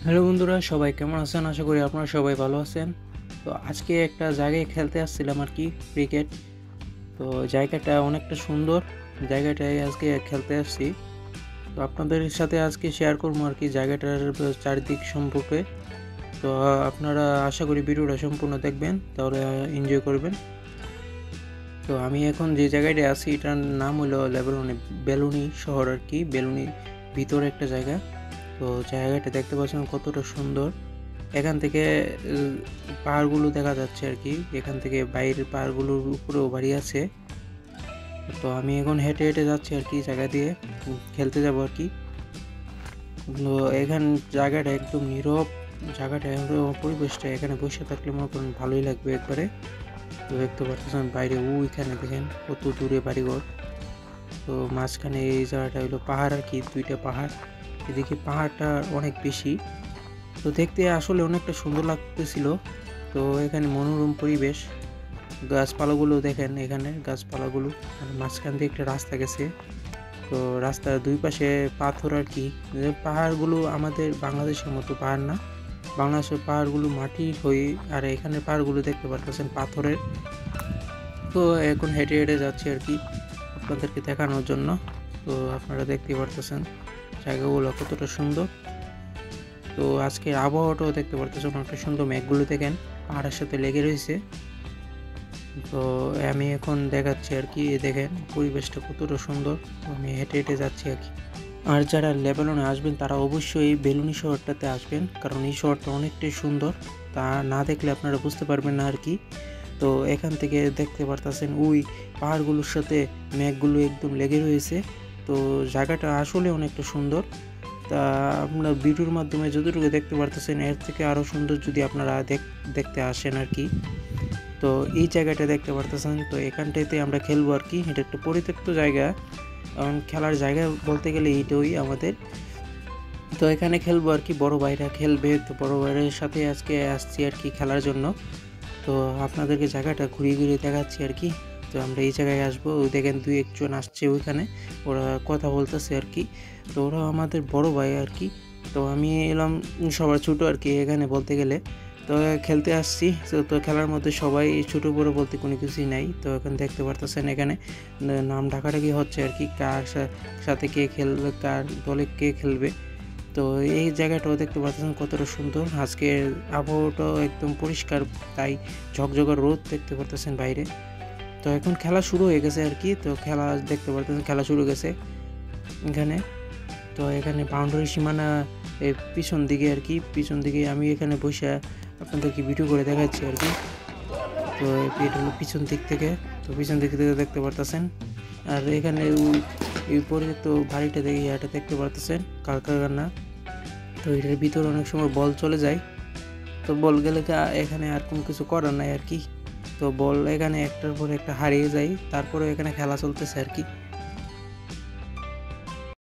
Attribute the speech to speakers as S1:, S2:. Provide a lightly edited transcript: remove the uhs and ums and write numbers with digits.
S1: Hello বন্ধুরা, সবাই কেমন আছেন? আশা করি আপনারা সবাই ভালো আছেন। তো আজকে একটা জায়গায় খেলতে আসছিলাম আর কি, ক্রিকেট। তো জায়গাটা অনেকটা সুন্দর, জায়গাটায় আজকে খেলতে আসছি। তো আপনাদের সাথে আজকে শেয়ার করবো আর কি জায়গাটার চারিদিক সম্পর্কে। তো আপনারা আশা করি ভিডিওটা সম্পূর্ণ দেখবেন, তাহলে এনজয় করবেন। তো আমি এখন যে জায়গাটায় আছি এটার নাম হলো বেলুনি শহর আর কি, বেলুনি ভিতরে একটা জায়গা। তো জায়গাটা দেখতে পাচ্ছেন কতটা সুন্দর। এখান থেকে উম, পাহাড়গুলো দেখা যাচ্ছে আর কি, এখান থেকে বাইরের পাহাড়গুলোর উপরেও বাড়ি আছে। তো আমি এখন হেঁটে হেঁটে যাচ্ছি আর কি জায়গা দিয়ে, খেলতে যাব আর কি। তো এখান জায়গাটা একদম নীরব, জায়গাটা পরিবেশটা এখানে বসে থাকলে মনে করেন ভালোই লাগবে একবারে। তো দেখতে পাচ্ছেন বাইরে ওইখানে দেখেন কত দূরে বাড়িঘর। তো মাঝখানে এই জায়গাটা হলো পাহাড় আর কি, দুইটা পাহাড়। এদিকে পাহাড়টা অনেক বেশি, তো দেখতে আসলে অনেকটা সুন্দর লাগতেছিল। তো এখানে মনোরম পরিবেশ, গাছপালাগুলো দেখেন, এখানে গাছপালাগুলো আর মাঝখান দিয়ে একটা রাস্তা গেছে। তো রাস্তার দুই পাশে পাথর আর কি। যে পাহাড়গুলো আমাদের বাংলাদেশের মতো পাহাড় না, বাংলাদেশের পাহাড়গুলো মাটির হয়ে, আর এখানের পাহাড়গুলো দেখতে পাচ্ছেন পাথরের। তো এখন হেঁটে হেঁটে যাচ্ছি আর কি আপনাদেরকে দেখানোর জন্য। তো আপনারা দেখতে পারতেছেন জায়গাগুলো কতটা সুন্দর। তো আজকের আবহাওয়াটাও দেখতে পারতেছেন অনেকটা সুন্দর, মেঘগুলো দেখেন পাহাড়ের সাথে লেগে রয়েছে। তো আমি এখন দেখাচ্ছি আর কি, দেখেন পরিবেশটা কতটা সুন্দর। তো আমি হেঁটে হেঁটে যাচ্ছি আর কি। আর যারা লেবাননে আসবেন তারা অবশ্যই এই বেলুনি শহরটাতে আসবেন, কারণ এই শহরটা অনেকটাই সুন্দর। তা না দেখলে আপনারা বুঝতে পারবেন না আর কি। তো এখান থেকে দেখতে পারতেছেন ওই পাহাড়গুলোর সাথে মেঘগুলো একদম লেগে রয়েছে। তো জায়গাটা আসলে অনেকটা সুন্দর। তা আপনারা ভিডিওর মাধ্যমে যতটুকু দেখতে পারতেছেন এর থেকে আরও সুন্দর যদি আপনারা দেখতে আসেন আর কি। তো এই জায়গাটা দেখতে পারতেছেন, তো এখানটাতে আমরা খেলবো আর কি। এটা একটা পরিত্যক্ত জায়গা, কারণ খেলার জায়গা বলতে গেলে এইটাই আমাদের। তো এখানে খেলবো আর কি, বড় ভাইরা খেলবে, তো বড় ভাইয়ের সাথে আজকে আসছি আর কি খেলার জন্য। তো আপনাদেরকে জায়গাটা ঘুরিয়ে ঘুরিয়ে দেখাচ্ছি আর কি। তো আমরা এই জায়গায় আসবো, ওই দেখেন দুই একজন আসছে ওইখানে, ওরা কথা বলতেছে আর কি। তো ওরা আমাদের বড় ভাই আর কি। তো আমি এলাম সবার ছোট আর কি এখানে বলতে গেলে। তো খেলতে আসছি, তো খেলার মধ্যে সবাই ছোট বড় বলতে কোনো কিছুই নাই। তো এখন দেখতে পারতেছেন এখানে নাম ডাকাডাকি হচ্ছে আর কি, কার সাথে কে খেলবে, কার দলে কে খেলবে। তো এই জায়গাটাও দেখতে পাচ্ছেন কতটা সুন্দর। আজকের আবহাওয়াটাও একদম পরিষ্কার, তাই ঝকঝকে রোদ দেখতে পারতেছেন বাইরে। তো এখন খেলা শুরু হয়ে গেছে আর কি। তো খেলা দেখতে পারতেছেন, খেলা শুরু গেছে এখানে। তো এখানে বাউন্ডারি সীমানা পিছন দিকে আর কি, পিছন দিকে আমি এখানে বসে আপনাদেরকে ভিডিও করে দেখাচ্ছি আর কি। তো এটা হলো পিছন দিক থেকে, তো পিছন দিক থেকে দেখতে পারতেছেন। আর এখানে এই পরিত্যক্ত বাড়িটা দেখে এটা দেখতে পারতেছেন কারখানা। তো এটার ভিতরে অনেক সময় বল চলে যায়, তো বল গেলে এখানে আর কোনো কিছু করার নাই আর কি। তো বল এখানে একটার পর একটা হারিয়ে যায়, তারপরে এখানে খেলা চলতেছে আর কি।